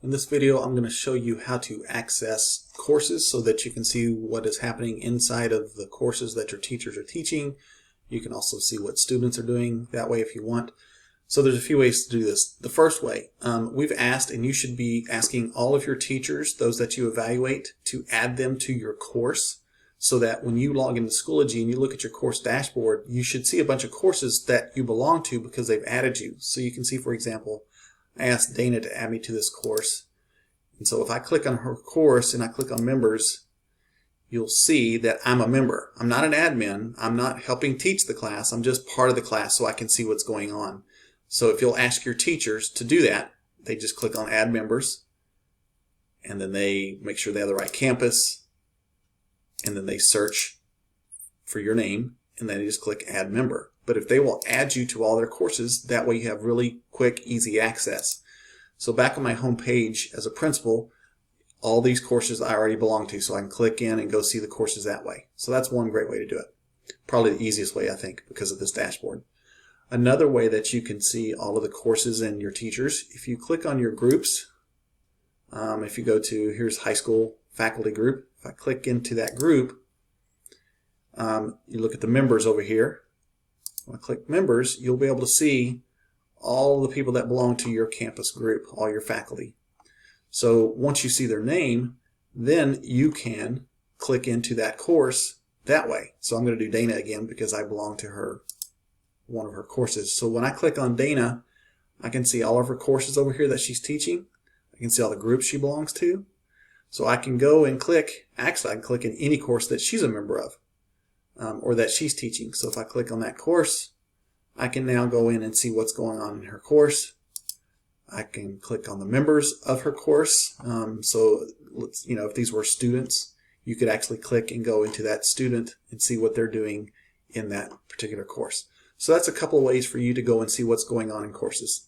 In this video, I'm going to show you how to access courses so that you can see what is happening inside of the courses that your teachers are teaching. You can also see what students are doing that way if you want. So there's a few ways to do this. The first way, we've asked, and you should be asking all of your teachers, those that you evaluate, to add them to your course so that when you log into Schoology and you look at your course dashboard, you should see a bunch of courses that you belong to because they've added you. So you can see, for example, I asked Dana to add me to this course. And so if I click on her course and I click on members, you'll see that I'm a member. I'm not an admin. I'm not helping teach the class. I'm just part of the class so I can see what's going on. So if you'll ask your teachers to do that, they just click on add members, and then they make sure they have the right campus, and then they search for your name, and then they just click add member. But if they will add you to all their courses, that way you have really quick, easy access. So back on my home page as a principal, all these courses I already belong to, so I can click in and go see the courses that way. So that's one great way to do it. Probably the easiest way, I think, because of this dashboard. Another way that you can see all of the courses and your teachers, if you click on your groups, if you go to, here's high school faculty group, if I click into that group, you look at the members over here. When I click members, you'll be able to see all the people that belong to your campus group, all your faculty. So once you see their name, then you can click into that course that way. So I'm going to do Dana again because I belong to her, one of her courses. So when I click on Dana, I can see all of her courses over here that she's teaching. I can see all the groups she belongs to. So I can go and click, actually I can click in any course that she's a member of or that she's teaching. So if I click on that course, I can now go in and see what's going on in her course. I can click on the members of her course. So let's, if these were students, you could actually click and go into that student and see what they're doing in that particular course. So that's a couple of ways for you to go and see what's going on in courses.